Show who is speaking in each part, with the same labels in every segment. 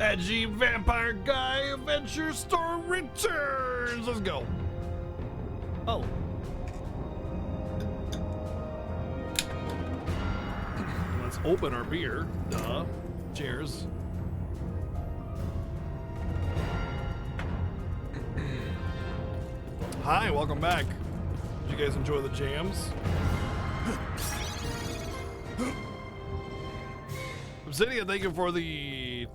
Speaker 1: Edgy Vampire Guy Adventure Store returns. Let's go. Oh. Let's open our beer. Duh. Cheers. Hi, welcome back. Did you guys enjoy the jams? Obsidian, thank you for the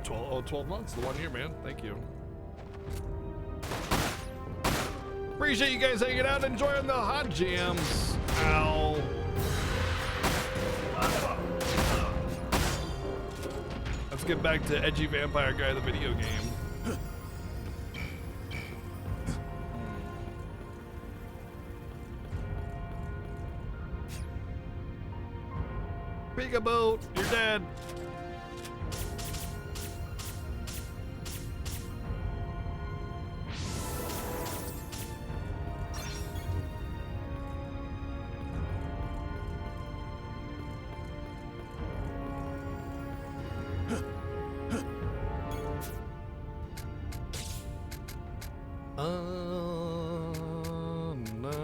Speaker 1: 12 months, the 1 year, man. Thank you. Appreciate you guys hanging out and enjoying the hot jams. Ow. Let's get back to Edgy Vampire Guy, the video game. Peekaboo, you're dead.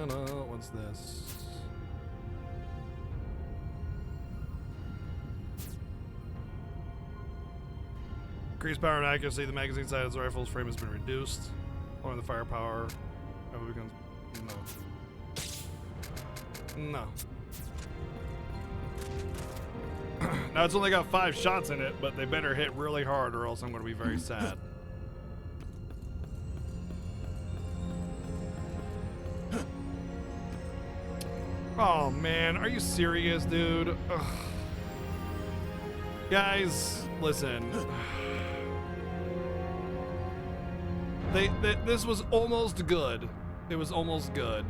Speaker 1: No, what's this? Increased power and accuracy. The magazine size of the rifle's frame has been reduced. Lowering the firepower. No. Now it's only got 5 shots in it, but they better hit really hard or else I'm going to be very sad. Oh man, are you serious, dude? Ugh. Guys, listen. This was almost good. It was almost good.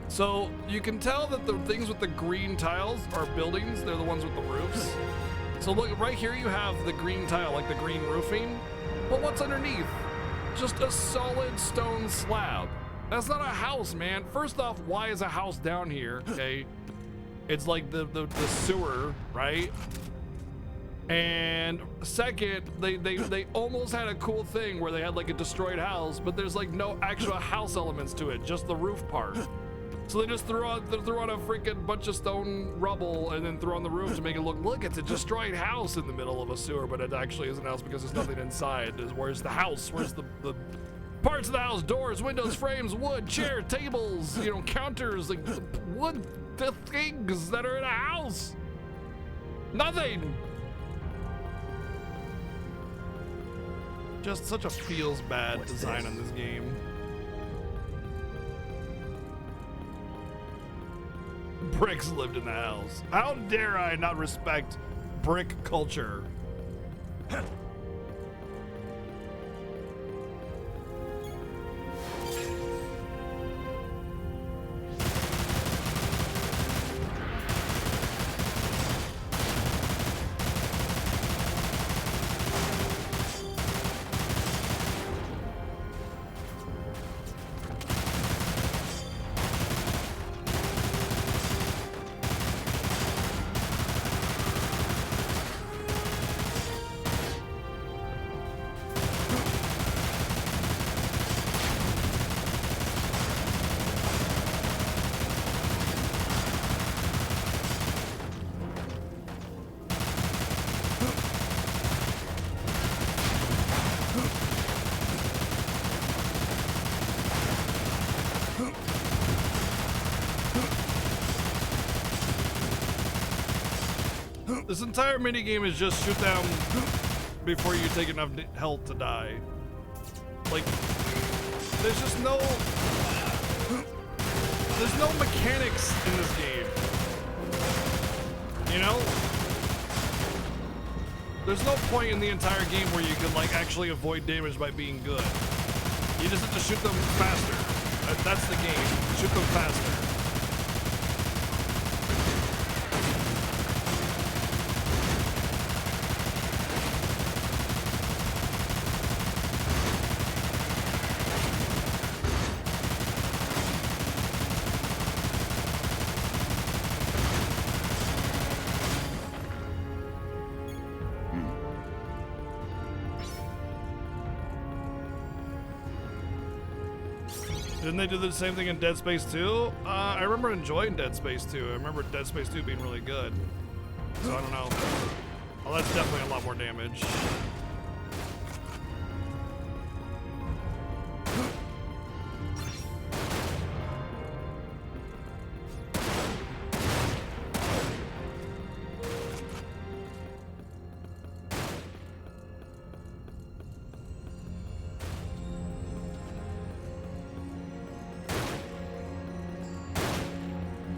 Speaker 1: So you can tell that the things with the green tiles are buildings. They're the ones with the roofs. So look, right here you have the green tile, like the green roofing. But what's underneath? Just a solid stone slab. That's not a house, man. First off, why is a house down here? Okay, it's like the sewer, right? And second, they almost had a cool thing where they had like a destroyed house, but there's like no actual house elements to it, just the roof part. So they just threw on a freaking bunch of stone rubble and then threw on the roof to make it look, it's a destroyed house in the middle of a sewer, but it actually isn't a house because there's nothing inside. Where's the house? Where's the parts of the house? Doors, windows, frames, wood, chair, tables, you know, counters, like wood, the things that are in a house. Nothing. Just such a feels bad design on this game. Bricks lived in the house. How dare I not respect brick culture? This entire minigame is just shoot them before you take enough health to die. Like, there's just no mechanics in this game. You know? There's no point in the entire game where you can like actually avoid damage by being good. You just have to shoot them faster. That's the game. Shoot them faster. Didn't they do the same thing in Dead Space 2? I remember enjoying Dead Space 2. I remember Dead Space 2 being really good. So I don't know. Oh, that's definitely a lot more damage.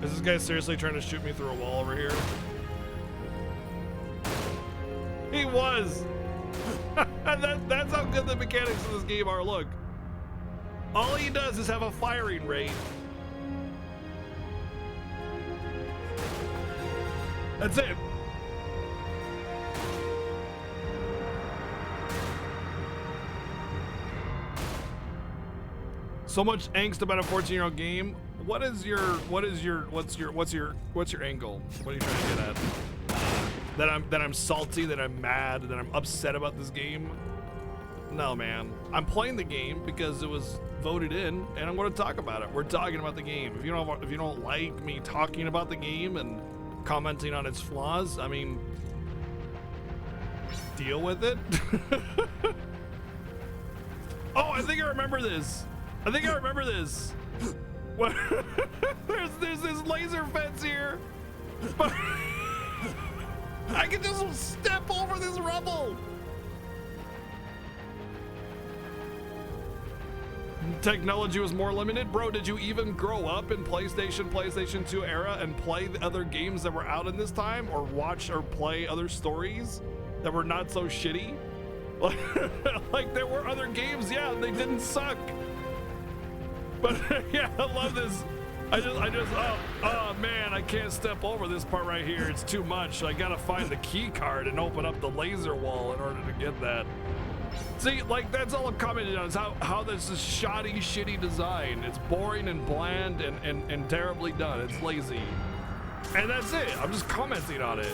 Speaker 1: Is this guy seriously trying to shoot me through a wall over here? He was! That's how good the mechanics of this game are. Look. All he does is have a firing rate. That's it. So much angst about a 14-year-old game. What's your angle? What are you trying to get at? That I'm salty, that I'm mad, that I'm upset about this game? No, man. I'm playing the game because it was voted in, and I'm going to talk about it. We're talking about the game. If you don't like me talking about the game and commenting on its flaws, I mean, deal with it. Oh, I think I remember this. What? there's this laser fence here, but I can just step over this rubble. Technology was more limited. Bro, did you even grow up in PlayStation 2 era and play the other games that were out in this time, or watch or play other stories that were not so shitty? Like there were other games, yeah, they didn't suck. But yeah, I love this. Oh man, I can't step over this part right here. It's too much. I gotta find the key card and open up the laser wall in order to get that. See, like that's all I'm commenting on is how this is shoddy, shitty design. It's boring and bland and terribly done. It's lazy. And that's it. I'm just commenting on it.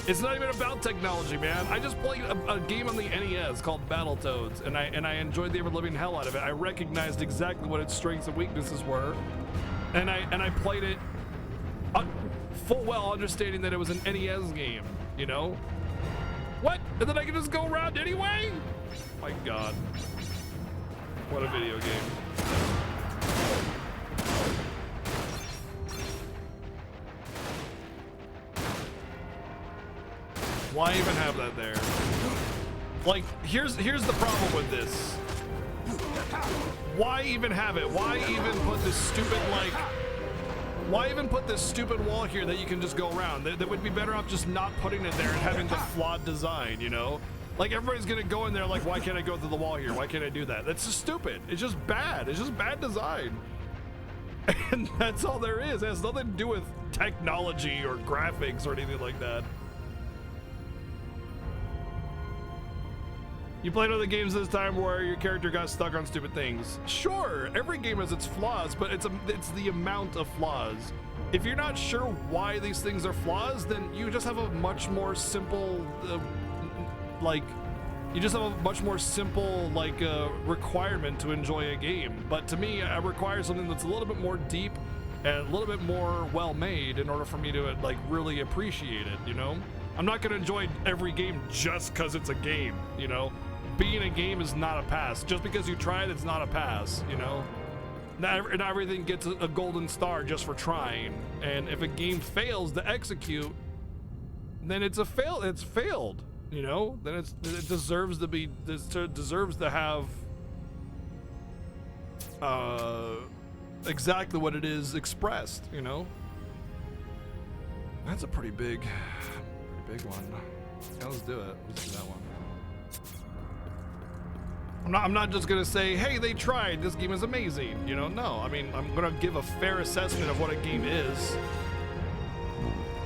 Speaker 1: It's not even about technology, man. I just played a game on the NES called Battletoads, and I enjoyed the ever-living hell out of it. I recognized exactly what its strengths and weaknesses were, and I played it full well understanding that it was an NES game, you know? What? And then I can just go around anyway? My God. What a video game. Why even have that there? Like, here's the problem with this. Why even have it? Why even put this stupid, like, why even put this stupid wall here that you can just go around? They would be better off just not putting it there and having the flawed design, you know? Like, everybody's gonna go in there like, why can't I go through the wall here? Why can't I do that? That's just stupid. It's just bad. It's just bad design. And that's all there is. It has nothing to do with technology or graphics or anything like that. You played other games this time where your character got stuck on stupid things. Sure, every game has its flaws, but it's the amount of flaws. If you're not sure why these things are flaws, then you just have a much more simple, requirement to enjoy a game. But to me, I require something that's a little bit more deep and a little bit more well-made in order for me to like really appreciate it, you know? I'm not gonna enjoy every game just because it's a game, you know? Being a game is not a pass. Just because you try it, it's not a pass, you know? Not everything gets a golden star just for trying. And if a game fails to execute, then it's failed, you know? Then it deserves to have exactly what it is expressed, you know? That's a pretty big one. Yeah, let's do it. Let's do that one. I'm not just gonna say, hey, they tried, this game is amazing, you know? No, I mean, I'm gonna give a fair assessment of what a game is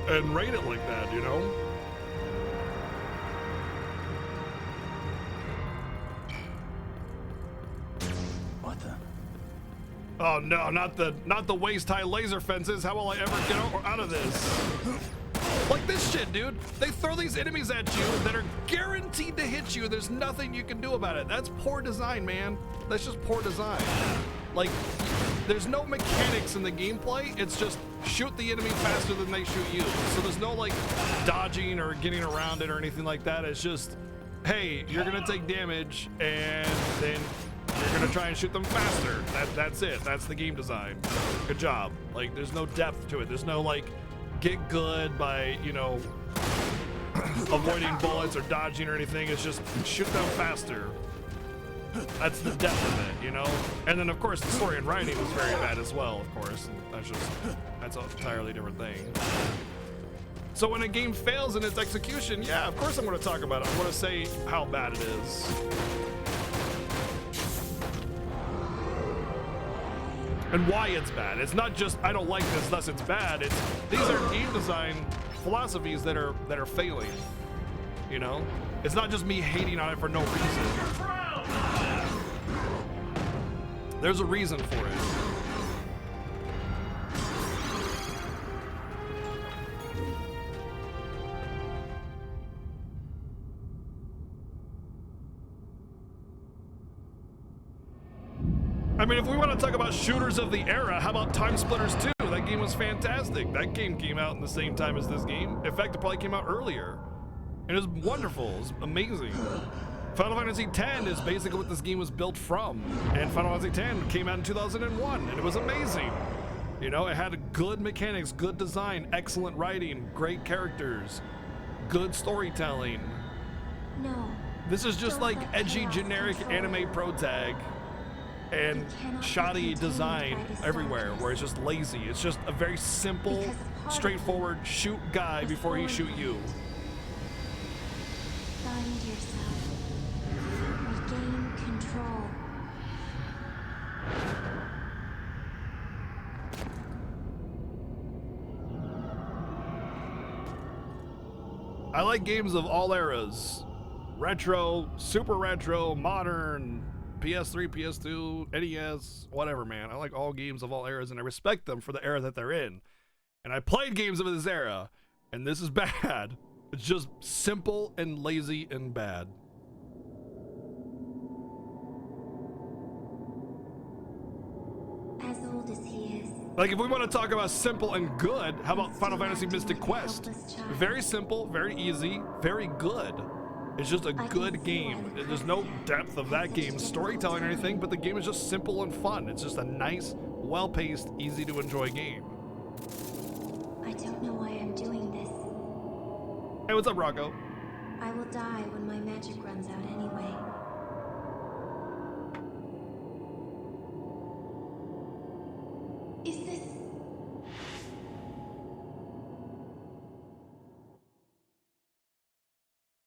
Speaker 1: and rate it like that, you know?
Speaker 2: What the?
Speaker 1: Oh no, not the waist-high laser fences. How will I ever get out of this? Like this shit, dude. They throw these enemies at you that are guaranteed to hit you. There's nothing you can do about it. That's poor design, man. That's just poor design. Like, there's no mechanics in the gameplay. It's just shoot the enemy faster than they shoot you. So there's no like dodging or getting around it or anything like that. It's just, hey, you're gonna take damage and then you're gonna try and shoot them faster. That's it. That's the game design. Good job. Like, there's no depth to it. There's no like get good by, you know, avoiding bullets or dodging or anything. It's just shoot them faster. That's the depth of it, you know? And then of course the story and writing was very bad as well, of course. And that's an entirely different thing. So when a game fails in its execution, yeah, of course I'm gonna talk about it. I'm gonna say how bad it is. And why it's bad. It's not just I don't like this, thus it's bad. It's these are game design philosophies that are failing. You know? It's not just me hating on it for no reason. There's a reason for it. I mean, if we want to talk about shooters of the era, how about Time Splitters 2? That game was fantastic. That game came out in the same time as this game. In fact, it probably came out earlier. And it was wonderful. It was amazing. Final Fantasy X is basically what this game was built from. And Final Fantasy X came out in 2001, and it was amazing. You know, it had good mechanics, good design, excellent writing, great characters, good storytelling.
Speaker 3: No.
Speaker 1: This is just like edgy, generic anime pro tag and shoddy design everywhere, where it's just lazy. It's just a very simple, straightforward shoot guy before he shoot you.
Speaker 3: Find yourself. Regain control.
Speaker 1: I like games of all eras. Retro, super retro, modern, PS3, PS2, NES, whatever, man. I like all games of all eras, and I respect them for the era that they're in. And I played games of this era, and this is bad. It's just simple and lazy and bad.
Speaker 3: As old as he is.
Speaker 1: Like, if we want to talk about simple and good, how about Final Fantasy Mystic Quest? Very simple, very easy, very good. It's just a good game. There's no depth of that game's storytelling or anything, but the game is just simple and fun. It's just a nice, well-paced, easy to enjoy game.
Speaker 3: I don't know why I'm doing this.
Speaker 1: Hey, what's up, Rocco?
Speaker 3: I will die when my magic runs out anyway. Is this...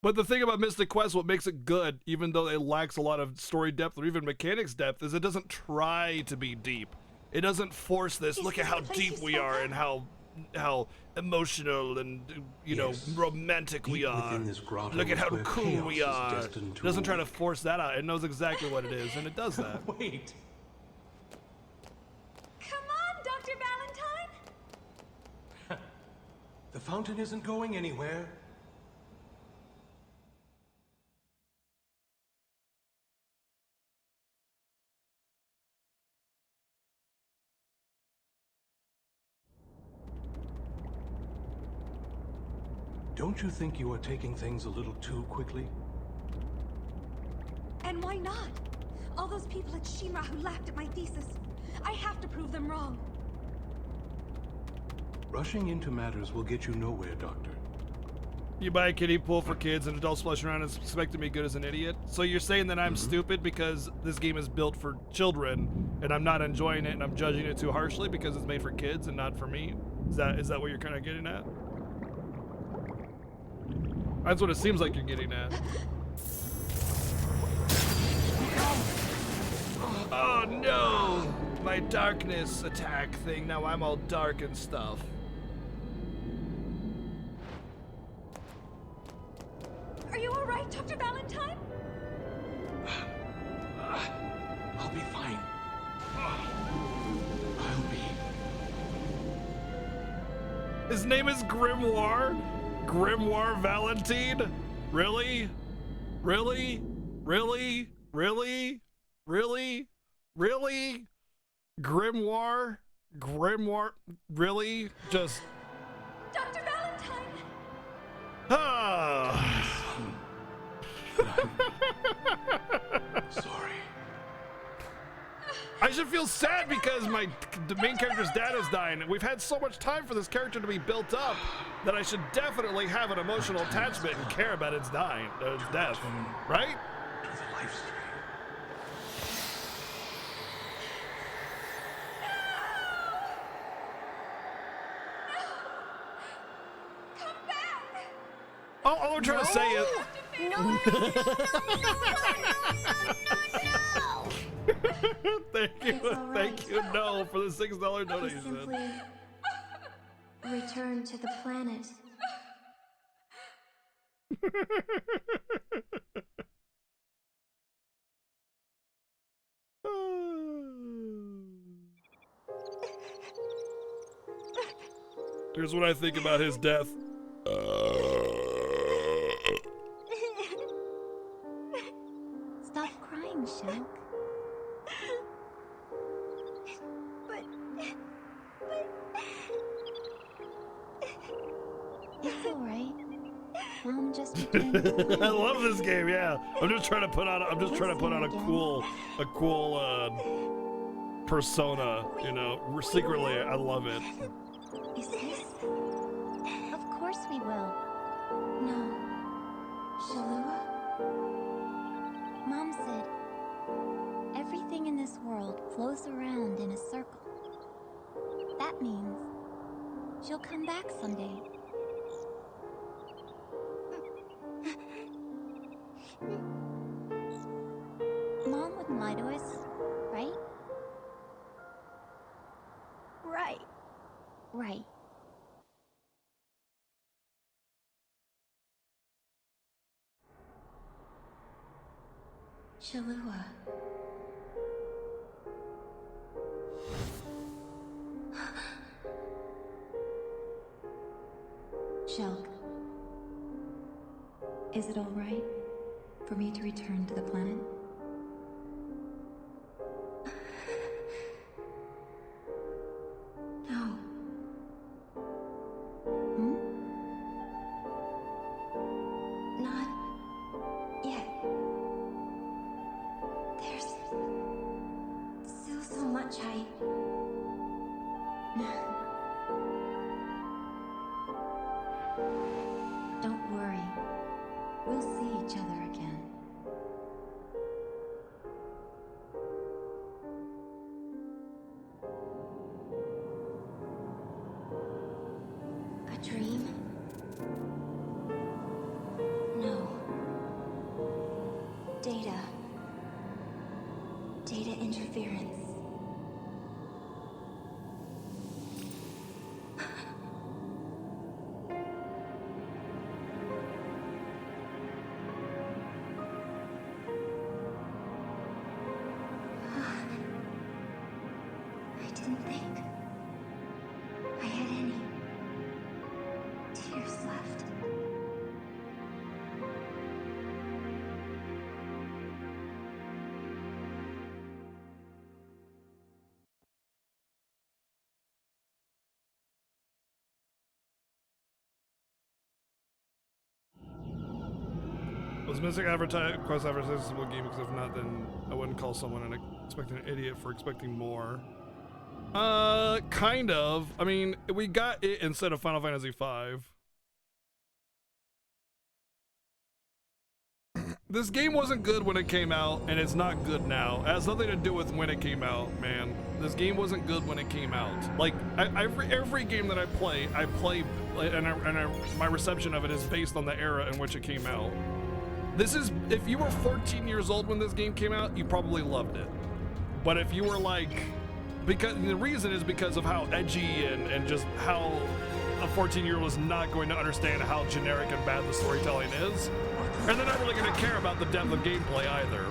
Speaker 1: But the thing about Mystic Quest, what makes it good, even though it lacks a lot of story depth or even mechanics depth, is it doesn't try to be deep. It doesn't force this, look at how deep we are and how emotional and, you know, romantic we are. Look at how cool we are. It doesn't try to force that out. It knows exactly what it is, and it does that.
Speaker 4: Wait.
Speaker 3: Come on, Dr. Valentine!
Speaker 4: The fountain isn't going anywhere. Don't you think you are taking things a little too quickly?
Speaker 5: And why not? All those people at Shinra who laughed at my thesis. I have to prove them wrong.
Speaker 4: Rushing into matters will get you nowhere, Doctor.
Speaker 1: You buy a kiddie pool for kids and adults splashing around and expect to be good as an idiot? So you're saying that I'm stupid because this game is built for children and I'm not enjoying it and I'm judging it too harshly because it's made for kids and not for me? Is that what you're kind of getting at? That's what it seems like you're getting at. Oh no! My darkness attack thing, now I'm all dark and stuff.
Speaker 5: Are you alright, Dr. Valentine?
Speaker 4: I'll be fine. I'll be.
Speaker 1: His name is Grimoire? Grimoire Valentine? Really? Really? Really? Really? Really? Really? Grimoire? Grimoire? Really? Just...
Speaker 5: Dr. Valentine!
Speaker 1: Ah.
Speaker 4: Sorry.
Speaker 1: I should feel sad because the main character's dad is dying. We've had so much time for this character to be built up that I should definitely have an emotional attachment and care about its dying, its death, right?
Speaker 4: To the life stream.
Speaker 5: Come back!
Speaker 1: All I'm trying to say is... Thank you, thank you, no, for the $6
Speaker 3: He
Speaker 1: donation.
Speaker 3: simply returned to the planet.
Speaker 1: Here's what I think about his death.
Speaker 3: Stop crying, Shulk. It's alright. Mom just returned to the planet.
Speaker 1: I love this game, yeah. I'm just trying to put on a cool persona, you know. Secretly, I love it.
Speaker 3: Is this? Of course we will. No. Shalua? Mom said, everything in this world flows around in a circle. That means she'll come back someday. Mom wouldn't lie to us, right? Right. Right. Shalua. Shulk. Is it all right for me to return to the planet? No. Hmm? Not yet. There's still so much Don't worry. We'll see each other again. A dream? No. Data. Data interference. I didn't think I had any tears left.
Speaker 1: Was missing quest advertisable game, because if not, then I wouldn't call someone and expect an idiot for expecting more. Kind of. I mean, we got it instead of Final Fantasy V. This game wasn't good when it came out, and it's not good now. It has nothing to do with when it came out, man. This game wasn't good when it came out. Like, every game that I play, my reception of it is based on the era in which it came out. This is, if you were 14 years old when this game came out, you probably loved it. But if you were like, because the reason is because of how edgy and just how a 14-year-old is not going to understand how generic and bad the storytelling is. And they're not really going to care about the depth of gameplay either.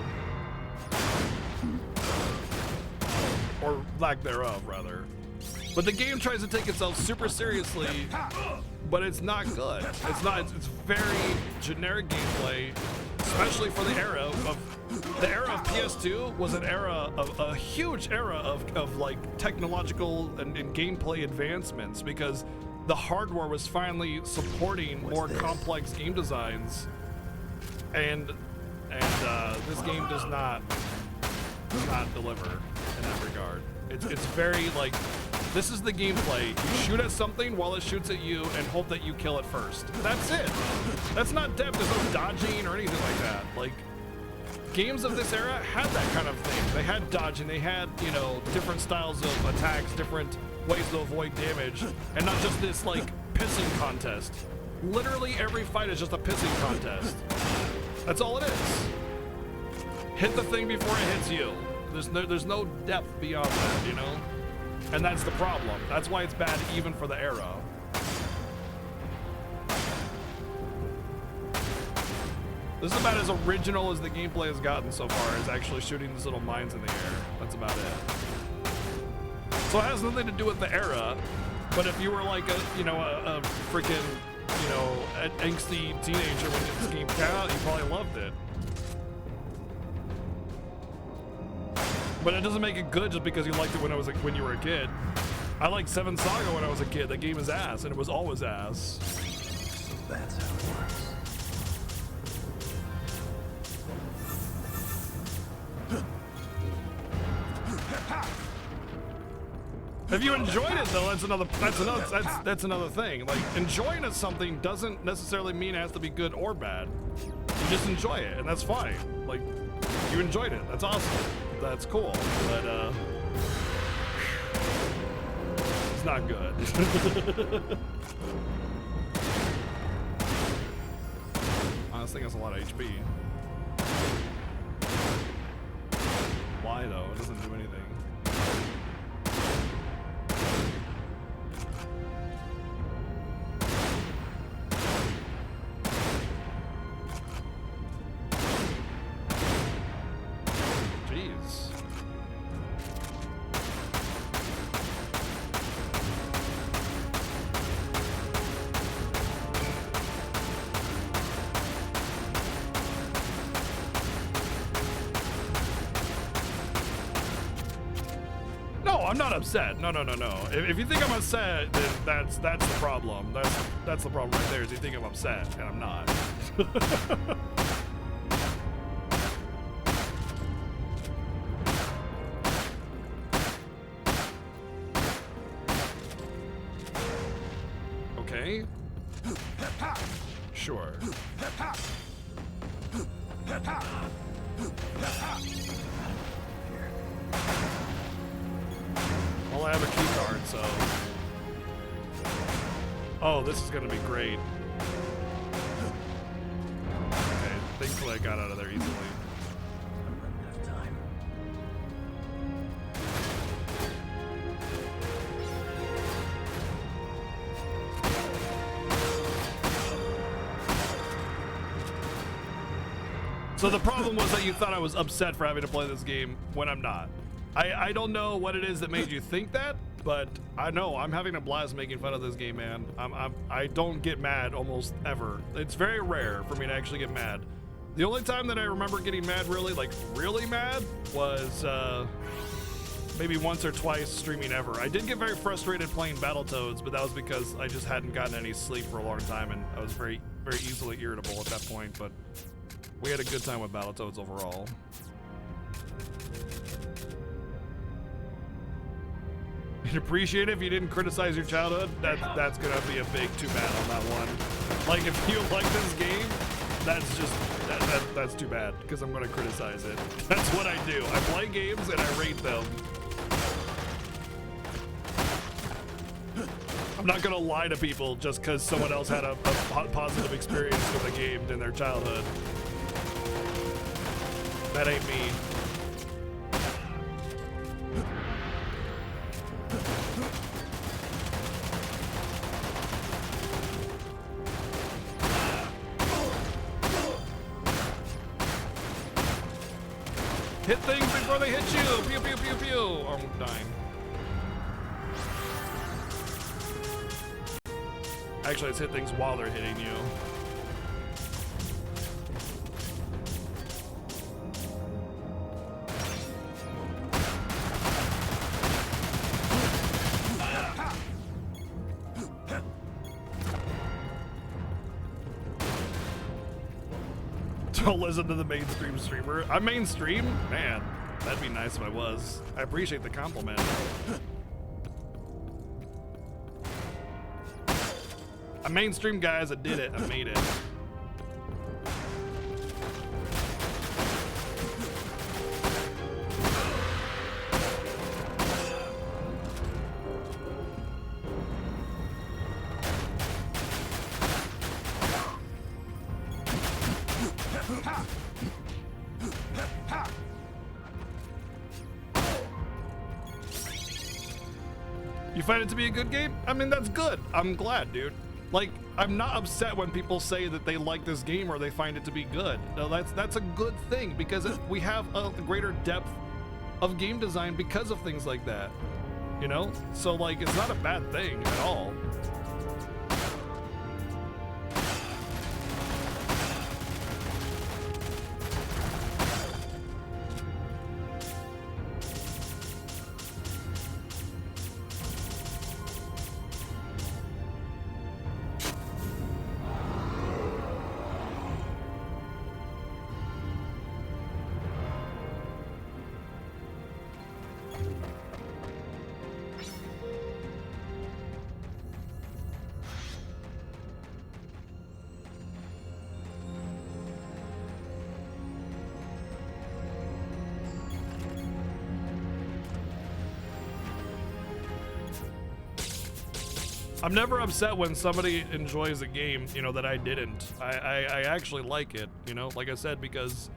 Speaker 1: Or lack thereof, rather. But the game tries to take itself super seriously, but it's not good. It's not. It's very generic gameplay, especially for the era of PS2 was an era of a huge era of like technological and gameplay advancements because the hardware was finally supporting more complex game designs, and this game does not deliver in that regard. It's very like, this is the gameplay. You shoot at something while it shoots at you and hope that you kill it first. That's it. That's not depth. There's no dodging or anything like that. Like, games of this era had that kind of thing. They had dodging. They had, you know, different styles of attacks, different ways to avoid damage, and not just this like pissing contest. Literally every fight is just a pissing contest. That's all it is. Hit the thing before it hits you. There's no depth beyond that, you know? And that's the problem. That's why it's bad even for the era. This is about as original as the gameplay has gotten so far, is actually shooting these little mines in the air. That's about it. So it has nothing to do with the era, but if you were like a freaking, you know, an angsty teenager when this game came out, you probably loved it. But it doesn't make it good just because you liked it when you were a kid. I liked 7 Saga when I was a kid. That game is ass, and it was always ass.
Speaker 2: So that's how it works.
Speaker 1: If you enjoyed it though, that's another thing. Like, enjoying something doesn't necessarily mean it has to be good or bad. You just enjoy it, and that's fine. Like, you enjoyed it. That's awesome. That's cool. But it's not good. This thing has a lot of HP. Why though? It doesn't do anything. I'm not upset. No. If you think I'm upset, then that's the problem. That's the problem right there. Is you think I'm upset, and I'm not. Okay. Sure. Well, I have a key card, so... Oh, this is gonna be great. Okay, thankfully I got out of there easily.
Speaker 2: I'm running out of time.
Speaker 1: So the problem was that you thought I was upset for having to play this game when I'm not. I don't know what it is that made you think that, but I know I'm having a blast making fun of this game, man. I don't get mad almost ever. It's very rare for me to actually get mad. The only time that I remember getting mad really mad was maybe once or twice streaming ever. I did get very frustrated playing Battletoads, but that was because I just hadn't gotten any sleep for a long time and I was very easily irritable at that point, but we had a good time with Battletoads overall. You'd appreciate it if you didn't criticize your childhood. That's gonna be a big too bad on that one. Like, if you like this game, that's just that's too bad because I'm gonna criticize it. That's what I do. I play games and I rate them. I'm not gonna lie to people just because someone else had a positive experience with a game in their childhood. That ain't me. Hit things before they hit you! Pew pew pew pew! Oh, I'm dying. Actually, let's hit things while they're hitting you. Don't listen to the mainstream streamer. I'm mainstream? Man, that'd be nice if I was. I appreciate the compliment. A mainstream guys that did it. I made it. You find it to be a good game? I mean, that's good. I'm glad, dude. Like, I'm not upset when people say that they like this game or they find it to be good. No, that's a good thing because we have a greater depth of game design because of things like that. You know? So, like, it's not a bad thing at all. I'm never upset when somebody enjoys a game, you know, that I didn't. I actually like it, you know, like I said, because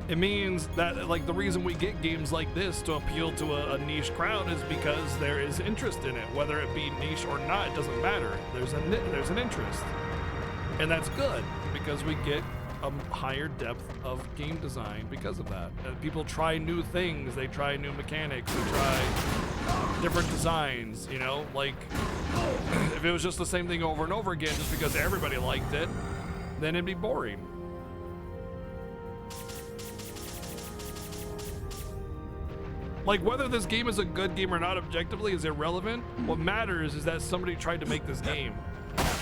Speaker 1: it means that, like, the reason we get games like this to appeal to a niche crowd is because there is interest in it. Whether it be niche or not, it doesn't matter. There's an interest. And that's good because we get a higher depth of game design because of that. People try new things, they try new mechanics, they try different designs, you know, like if it was just the same thing over and over again just because everybody liked it, then it'd be boring. Like, whether this game is a good game or not objectively is irrelevant. What matters is that somebody tried to make this game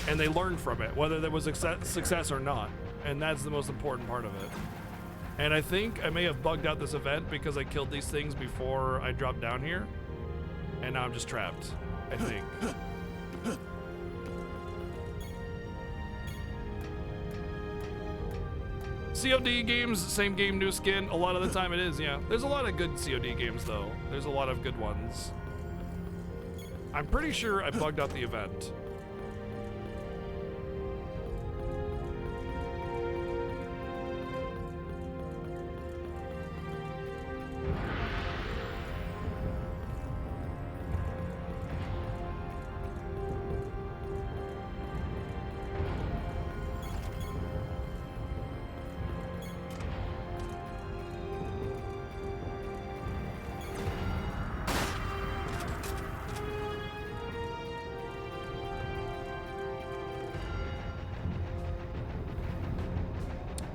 Speaker 1: and they learned from it, whether there was success or not. And that's the most important part of it. And I think I may have bugged out this event because I killed these things before I dropped down here. And now I'm just trapped, I think. COD games, same game, new skin. A lot of the time it is, yeah. There's a lot of good COD games, though. There's a lot of good ones. I'm pretty sure I bugged out the event.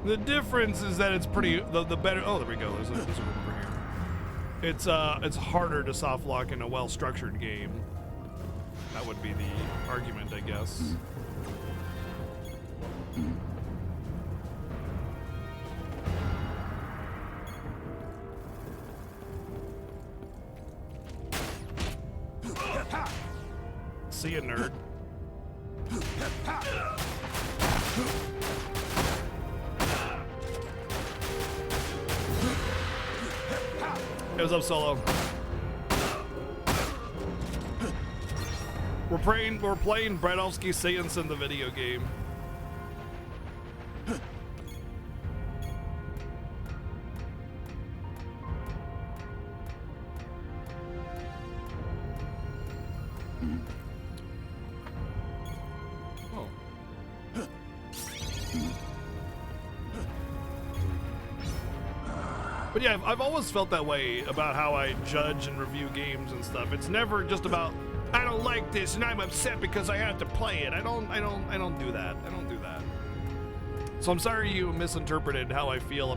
Speaker 1: The difference is that it's pretty, the better, oh, there we go, there's a room over here. It's harder to soft lock in a well-structured game. That would be the argument, I guess. See ya, nerd. Hey, what's up, Solo? We're playing Bradowski Satan's in the video game. But yeah, I've always felt that way about how I judge and review games and stuff. It's never just about I don't like this and I'm upset because I have to play it. I don't do that. I don't do that. So I'm sorry you misinterpreted how I feel about